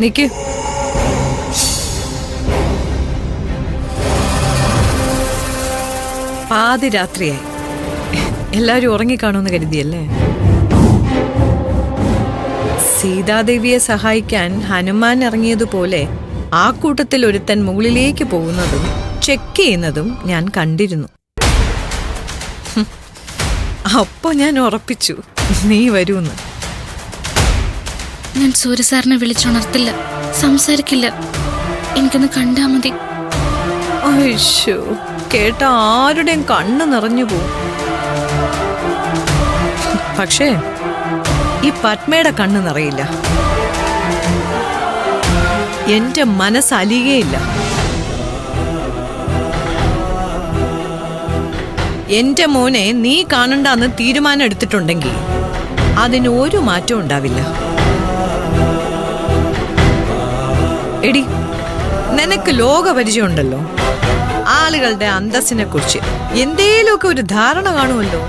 നിക്ക്. പാതിരാത്രിയായി. എല്ലാവരും ഉറങ്ങിക്കാണുമെന്ന് കരുതിയല്ലേ? സീതാദേവിയെ സഹായിക്കാൻ ഹനുമാൻ ഇറങ്ങിയതുപോലെ ആ കൂട്ടത്തിൽ ഒരുത്തൻ മുകളിലേക്ക് പോകുന്നതും ചെക്ക് ചെയ്യുന്നതും ഞാൻ കണ്ടിരുന്നു. അപ്പൊ ഞാൻ ഉറപ്പിച്ചു നീ വരൂന്ന്. ഞാൻ സൂര്യസാറിനെ വിളിച്ചുണർത്തില്ല, സംസാരിക്കില്ല. എനിക്കൊന്ന് കണ്ടാ മതി. അയ്യോ, കേട്ട ആരുടെയും കണ്ണ് നിറഞ്ഞു പോവും. പക്ഷേ ഈ പത്മയുടെ കണ്ണ് നിറയില്ല. എന്റെ മനസ്സലിയുകയില്ല. എന്റെ മോനെ നീ കാണണ്ടെന്ന് തീരുമാനം എടുത്തിട്ടുണ്ടെങ്കിൽ അതിന് ഒരു മാറ്റവും ഉണ്ടാവില്ല. എടി, നിനക്ക് ലോകപരിചയമുണ്ടല്ലോ. ആളുകളുടെ അന്തസ്സിനെ കുറിച്ച് എന്തേലുമൊക്കെ ഒരു ധാരണ കാണുമല്ലോ.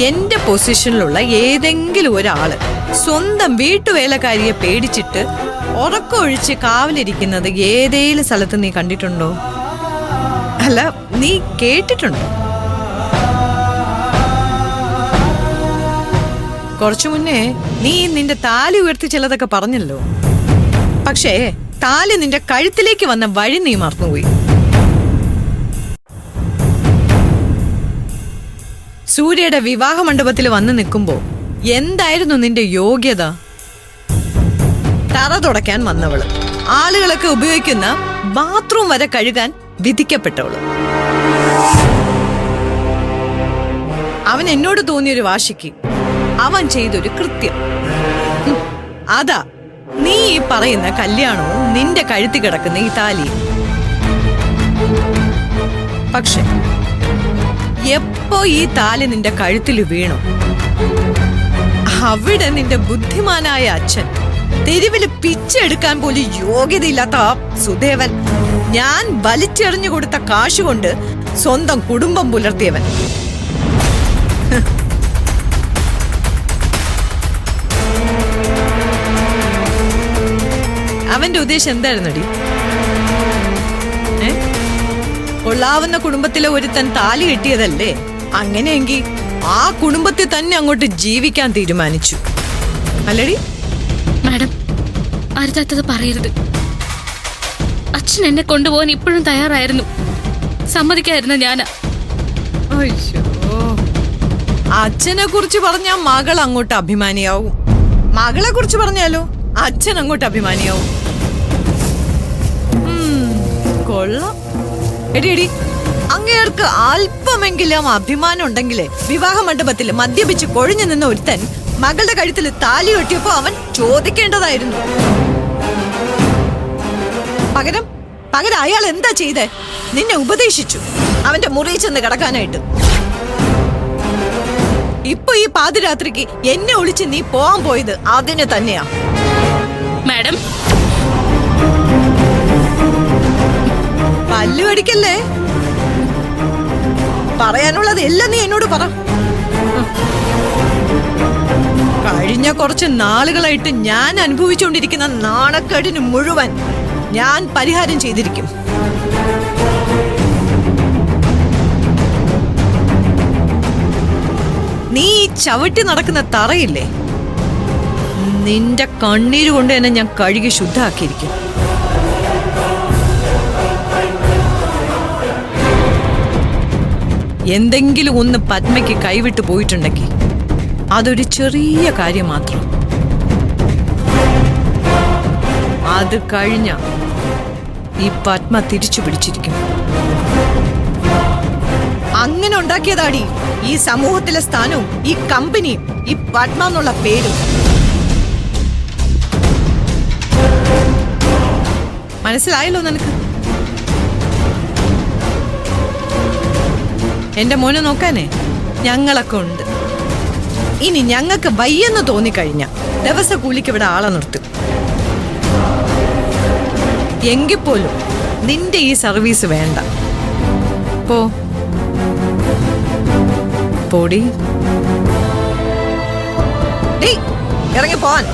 എന്റെ പൊസിഷനിലുള്ള ഏതെങ്കിലും ഒരാള് സ്വന്തം വീട്ടുവേലക്കാരിയെ പേടിച്ചിട്ട് ഉറക്കമൊഴിച്ച് കാവലിരിക്കുന്നത് ഏതേലും സ്ഥലത്ത് നീ കണ്ടിട്ടുണ്ടോ? അല്ല, നീ കേട്ടിട്ടുണ്ടോ? കുറച്ചു മുന്നേ നീ നിന്റെ താലി ഉയർത്തി ചിലതൊക്കെ പറഞ്ഞല്ലോ. പക്ഷേ താലി നിന്റെ കഴുത്തിലേക്ക് വന്ന വഴി നീ മറന്നുപോയി. സൂര്യയുടെ വിവാഹ മണ്ഡപത്തിൽ വന്ന് നിൽക്കുമ്പോ എന്തായിരുന്നു നിന്റെ യോഗ്യത? തറ തുടയ്ക്കാൻ വന്നവള്, ആളുകളൊക്കെ ഉപയോഗിക്കുന്ന ബാത്റൂം വരെ കഴുകാൻ വിധിക്കപ്പെട്ടവള്. അവൻ എന്നോട് തോന്നിയൊരു വാശിക്ക് അവൻ ചെയ്തൊരു കൃത്യം. അതാ നീ ഈ പറയുന്ന കല്യാണവും നിന്റെ കഴുത്തി കിടക്കുന്ന ഈ താലി. പക്ഷെ എപ്പോ ഈ താലി നിന്റെ കഴുത്തിൽ വീണു, അവിടെ നിന്റെ ബുദ്ധിമാനായ അച്ഛൻ, തെരുവില് പിച്ചെടുക്കാൻ പോലും യോഗ്യതയില്ലാത്ത ആ സുദേവൻ, ഞാൻ വലിച്ചെറിഞ്ഞു കൊടുത്ത കാശുകൊണ്ട് സ്വന്തം കുടുംബം പുലർത്തിയവൻ, അവന്റെ ഉദ്ദേശം എന്തായിരുന്നടി? കൊള്ളാവുന്ന കുടുംബത്തിലെ ഒരുത്തൻ താലി കെട്ടിയതല്ലേ? അങ്ങനെയെങ്കിൽ ആ കുടുംബത്തിൽ തന്നെ അങ്ങോട്ട് ജീവിക്കാൻ തീരുമാനിച്ചു അല്ലടി? മാഡം, അരുതാത്തത് പറയരുത്. അച്ഛൻ എന്നെ കൊണ്ടുപോകാൻ ഇപ്പോഴും തയ്യാറായിരുന്നു. സമ്മതിക്കായിരുന്ന ഞാനാ. അയ്യോ, അച്ഛനെ കുറിച്ച് പറഞ്ഞാൽ മകൾ അങ്ങോട്ട് അഭിമാനിയാവും. മകളെ കുറിച്ച് പറഞ്ഞാലോ അച്ഛൻ അങ്ങോട്ട് അഭിമാനിയാവും. കൊള്ളാം. എടി എടി, അങ്ങേർക്ക് അല്പമെങ്കിലും അഭിമാനം ഉണ്ടെങ്കിലേ വിവാഹ മണ്ഡപത്തിൽ മദ്യപിച്ച് കൊഴിഞ്ഞു നിന്ന ഒരുത്തൻ മകളുടെ കഴുത്തിൽ താലി കെട്ടിയപ്പോ അവൻ ചോദിക്കേണ്ടതായിരുന്നു. പകരം അയാൾ എന്താ ചെയ്തേ? നിന്നെ ഉപദേശിച്ചു അവന്റെ മുറിയിൽ ചെന്ന് കിടക്കാനായിട്ട്. ഇപ്പൊ ഈ പാതിരാത്രിക്ക് എന്നെ ഒളിച്ച് നീ പോവാൻ പോയത് അതിന് തന്നെയാ. മാഡം, പല്ലു അടിക്കല്ലേ. പറയാനുള്ളത് എല്ലാം നീ എന്നോട് പറ. കഴിഞ്ഞ കുറച്ച് നാളുകളായിട്ട് ഞാൻ അനുഭവിച്ചുകൊണ്ടിരിക്കുന്ന നാണക്കേടിന് മുഴുവൻ ഞാൻ പരിഹാരം ചെയ്തിരിക്കും. നീ ചവിട്ടി നടക്കുന്ന തറയില്ലേ, നിന്റെ കണ്ണീര് കൊണ്ട് തന്നെ ഞാൻ കഴുകി ശുദ്ധമാക്കിയിരിക്കും. എന്തെങ്കിലും ഒന്ന് പത്മയ്ക്ക് കൈവിട്ടു പോയിട്ടുണ്ടെങ്കിൽ അതൊരു ചെറിയ കാര്യം മാത്രം. അത് കഴിഞ്ഞ ഈ പത്മ തിരിച്ചു പിടിച്ചിരിക്കും. അങ്ങനെ ഉണ്ടാക്കിയതാടി ഈ സമൂഹത്തിലെ സ്ഥാനവും ഈ കമ്പനിയും ഈ പത്മ എന്നുള്ള പേരും. മനസ്സിലായല്ലോ നിനക്ക്? എന്റെ മോനെ നോക്കാനേ ഞങ്ങളൊക്കെ ഉണ്ട്. ഇനി ഞങ്ങൾക്ക് വയ്യെന്ന് തോന്നിക്കഴിഞ്ഞ ദിവസ കൂലിക്ക് ഇവിടെ ആളെ നിർത്തും. എങ്കിൽ പോലും നിന്റെ ഈ സർവീസ് വേണ്ട. പോടി. ഇറങ്ങി പോവാൻ.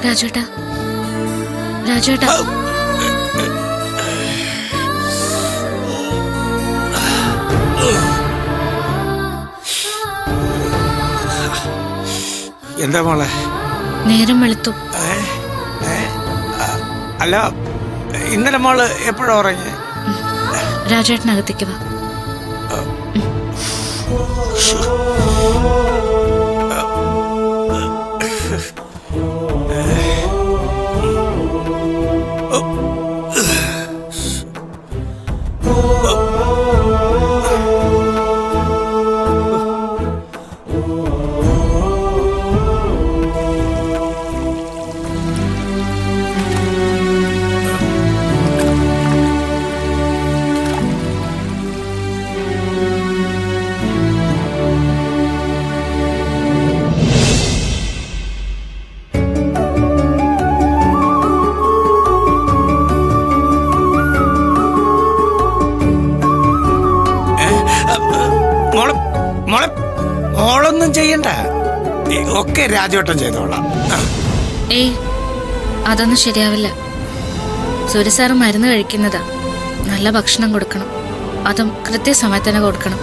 രാജേട്ടാ, രാജേട്ടാ, എന്താ മോളെ? നേരം വെളുത്തു. അല്ല, ഇന്നലെ മോള് എപ്പോഴാ ഉറങ്ങി? രാജേട്ടനകത്തേക്ക് വാ. മോളൊന്നും ചെയ്യണ്ട, ഒക്കെ രാജവട്ടം ചെയ്തോളാം. ഏയ്, അതൊന്നും ശരിയാവില്ല. സൂര്യസാറ് മരുന്ന് കഴിക്കുന്നതാ. നല്ല ഭക്ഷണം കൊടുക്കണം, അതും കൃത്യസമയത്ത് തന്നെ കൊടുക്കണം.